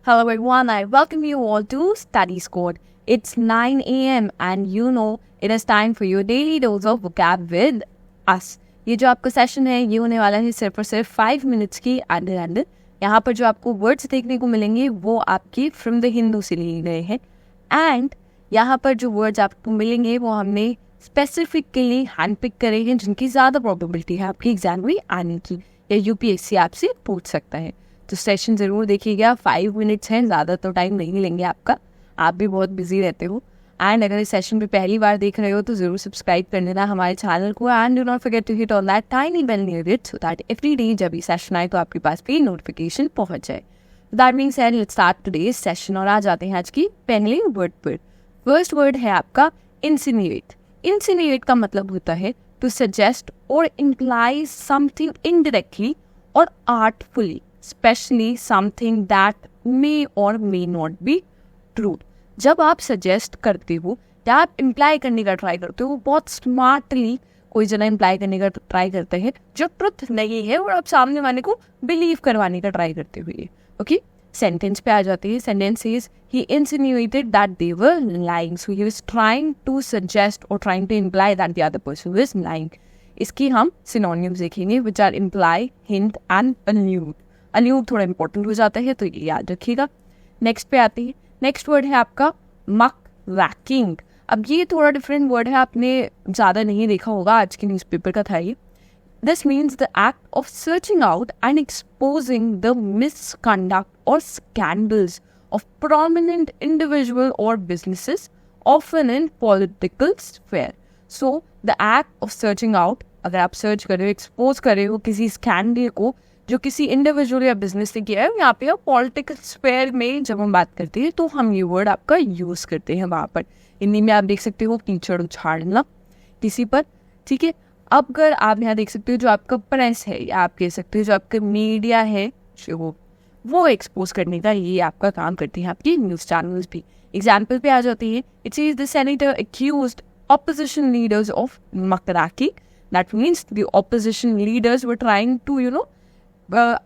Hello everyone, I welcome you all to Study Squad. It's 9 a.m. and you know it is time for your daily dose of vocab with us. ये जो आपका session है ये होने वाला है सिर्फ और सिर्फ 5 मिनट्स की अंदर. यहाँ पर जो आपको वर्ड्स देखने को मिलेंगे वो आपके फ्रॉम द हिंदू से लिए गए हैं एंड यहाँ पर जो वर्ड्स आपको मिलेंगे वो हमने स्पेसिफिकली हैंड पिक करे हैं जिनकी ज़्यादा प्रोबेबिलिटी है आपकी एग्जाम में आने की या यूपीएससी आपसे पूछ सकता है. तो सेशन ज़रूर देखिएगा. 5 मिनट्स हैं, ज़्यादा तो टाइम नहीं लेंगे आपका. आप भी बहुत बिजी रहते हो एंड अगर इस सेशन पे पहली बार देख रहे हो तो ज़रूर सब्सक्राइब कर लेना हमारे चैनल को and do not forget to hit on that tiny bell near it so that every day जब ये सेशन आए तो आपके पास भी नोटिफिकेशन पहुंच जाए. That means said let's start today's session और आ जाते हैं आज की पहले वर्ड पर. फर्स्ट वर्ड है आपका इंसिनुएट. इंसिनुएट का मतलब होता है टू सजेस्ट और इम्प्लाई समथिंग इनडायरेक्टली और आर्टफुली, especially something that may or may not be true. जब आप सजेस्ट करते हो या आप इम्प्लाई करने का ट्राई करते हो, बहुत स्मार्टली कोई जना इम्प्लाई करने का ट्राई करते हैं जो ट्रुथ नहीं है और आप सामने वाले को बिलीव करवाने का ट्राई करते हुए. ओके, सेंटेंस पे आ जाते हैं. Sentence is he insinuated that they were lying. So he was trying to suggest और trying to imply that the other person is lying. इसकी हम सिनोनिम्स देखेंगे which are imply, hint and allude. Allude थोड़ा important हो जाता है तो ये याद रखिएगा. नेक्स्ट पे आते हैं. नेक्स्ट वर्ड है आपका मक रैकिंग. अब ये थोड़ा डिफरेंट वर्ड है, आपने ज़्यादा नहीं देखा होगा, आज के न्यूज़पेपर का था ये. This means the act of searching out and exposing the misconduct और स्कैंडल्स ऑफ प्रोमिनेंट इंडिविजुअल और businesses often in political sphere. So the act of searching out, अगर आप सर्च कर रहे हो, एक्सपोज कर रहे हो किसी स्कैंडल को जो किसी इंडिविजुअल या बिजनेस ने किया है, यहाँ पे पॉलिटिकल स्फेयर में जब हम बात करते हैं तो हम ये वर्ड आपका यूज़ करते हैं वहाँ पर. हिंदी में आप देख सकते हो कीचड़ उछाड़ना किसी पर, ठीक है. अब अगर आप यहाँ देख सकते हो जो आपका प्रेस है या आप कह सकते हो जो आपका मीडिया है वो एक्सपोज करने का ये आपका काम करती हैं आपकी न्यूज़ चैनल्स भी. एग्जाम्पल पे आ जाती है. It is the senator accused opposition leaders of muckraking. That means the opposition leaders were trying to,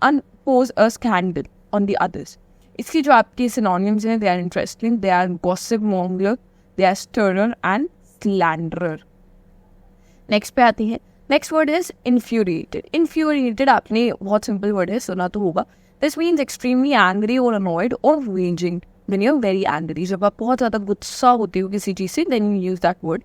unpose a scandal on the others. इसकी जो आपके synonyms हैं, they are interesting, they are gossip monger, they are stirrer and slanderer. Next पे आती है. Next word is infuriated. Infuriated आपने बहुत simple word है, सुना तो होगा. This means extremely angry or annoyed or raging. When you're very angry, जब आप बहुत ज़्यादा गुस्सा होते हो किसी चीज़ से, then you use that word.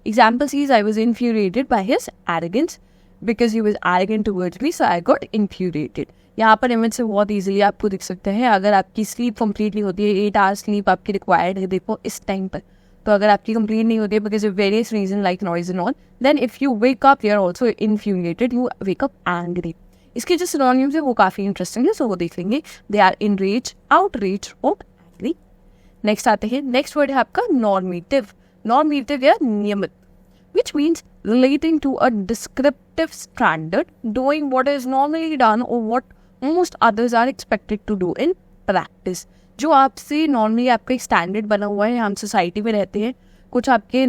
Example is I was infuriated by his arrogance because he was arrogant towards me, so I got infuriated. यहाँ पर इमेज से बहुत easily आपको दिख सकता है. अगर आपकी स्लीप कम्प्लीटली होती है, 8 आवर्स स्लीप आपकी रिक्वायर्ड है देखो इस टाइम पर, तो अगर आपकी कंप्लीट नहीं होती है because of various reason like noise and all, then if you wake up you are also infuriated, you wake up angry. इसके जो सिनोनिम्स है वो काफ़ी इंटरेस्टिंग है, सो वो देख लेंगे. दे आर इनरेज, आउटरीच और एंग्री. नेक्स्ट आते हैं. नेक्स्ट वर्ड है आपका नॉर्मेटिव. नॉर्मेटिव या नियमित, which means relating to a descriptive standard, doing what is normally done or what most others are expected to do in practice. जो आपसे normally आपका एक स्टैंडर्ड बना हुआ है, हम सोसाइटी में रहते हैं, कुछ आपके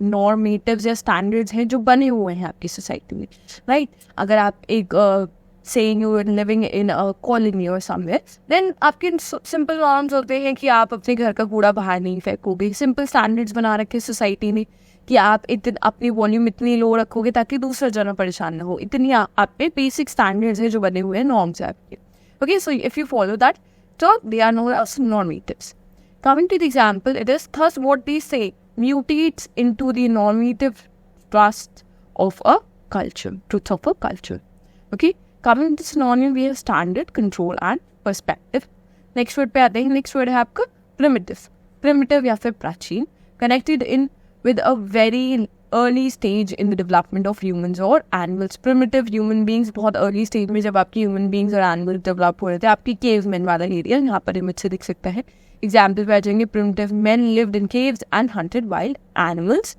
नॉर्मेटिव्स या स्टैंडर्ड्स हैं जो बने हुए हैं आपकी सोसाइटी में, राइट. अगर आप एक saying you are living in a colony or somewhere, then आपके सिंपल नॉर्म्स होते हैं कि आप अपने घर का कूड़ा बाहर नहीं फेंकोगे. सिंपल स्टैंडर्ड्स बना रखे सोसाइटी ने कि आप अपनी वॉल्यूम इतनी लो रखोगे ताकि दूसरा जना परेशान ना हो. इतनी आप पे बेसिक स्टैंडर्ड्स हैं जो बने हुए हैं, नॉर्म्स है आपके. Okay, so if you follow that so they are known as normatives. Coming to the example, it is thus what they say mutates into the normative truth of a culture. Okay, coming to synonym we have standard, control and perspective. Next word पे आते हैं. Next word है आपका primitive या फिर प्राचीन, connected in with a very early stage in the development of humans or animals. Primitive human beings बहुत early stage में जब आपकी human beings और animals develop हो रहे थे, आपकी cavemen वाला area यहाँ पर image से दिख सकता है. Example पे आ जाएंगे. Primitive men lived in caves and hunted wild animals.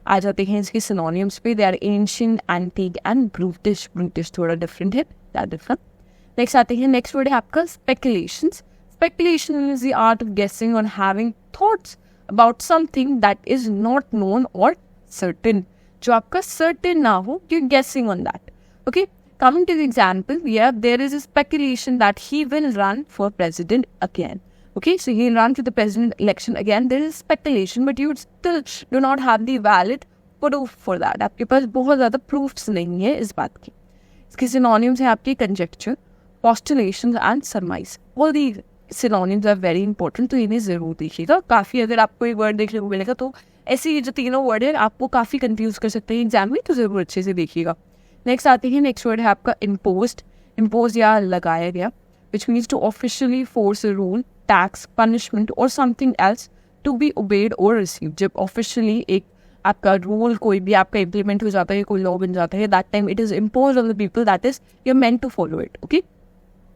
आ जाते हैं इसके synonyms पे. They are ancient, antique and brutish. Brutish थोड़ा different है, that different. Next आते हैं. Next word है आपका speculations. Speculation is the art of guessing or having thoughts about something that is not known or certain. जो आपका certain ना हो, you're guessing on that. Okay, Coming to the example, there is a speculation that he will run for president again. Okay, so he'll run for the president election again. There is speculation, but you still do not have the valid proof for that. आपके पास बहुत ज़्यादा proofs नहीं है इस बात की. इसके synonyms हैं आपकी conjecture, postulations and surmise. All these synonyms are very important, तो इन्हें ज़रूर देखिएगा. काफ़ी अगर आपको एक word देखने को मिलेगा तो ऐसे ये जो तीनों वर्ड है आपको काफ़ी कंफ्यूज कर सकते हैं एग्जाम में, तो ज़रूर अच्छे से देखिएगा. नेक्स्ट आते हैं, नेक्स्ट वर्ड है आपका इम्पोज या लगाया गया, which means to officially force a rule, tax, punishment और something else to be obeyed और रिसीव. जब ऑफिशियली एक आपका रूल कोई भी आपका इम्प्लीमेंट हो जाता है, कोई लॉ बन जाता है, that time it is impose on the people, that is you are meant to follow it. Okay,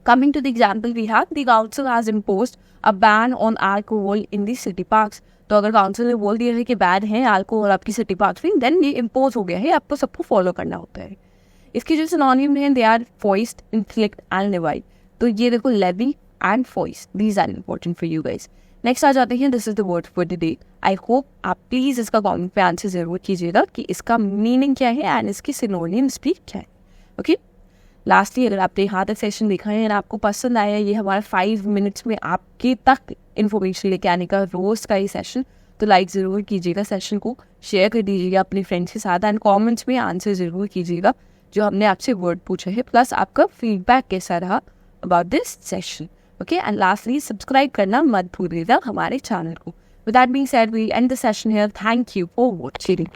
coming to the example we have, the council has imposed a ban on alcohol in the city parks. तो अगर council ने बोल दिया है कि ban है alcohol आपकी city park में, देन ये इम्पोज हो गया है, आपको सबको फॉलो करना होता है. इसके जो सिनोनिम हैं, they are foist, inflict and levy. तो ये देखो, levy and foist, these are important for you guys. Next आ जाते हैं, this is the word for the day. I hope आप प्लीज़ इसका कमेंट पे आंसर जरूर कीजिएगा कि इसका मीनिंग क्या है एंड इसके सिनोनिम्स भी क्या है. ओके, लास्टली अगर आपने यहाँ तक सेशन देखा है और आपको पसंद आया ये हमारा 5 मिनट्स में आपके तक इन्फॉर्मेशन लेके आने का रोज़ का ये सेशन, तो लाइक ज़रूर कीजिएगा, सेशन को शेयर कर दीजिएगा अपने फ्रेंड्स के साथ एंड कमेंट्स में आंसर ज़रूर कीजिएगा जो हमने आपसे वर्ड पूछा है, प्लस आपका फीडबैक कैसा रहा about this session. Okay, and lastly subscribe करना मत भूलिएगा हमारे चैनल को. With that being said, we end the session here. Thank you for watching.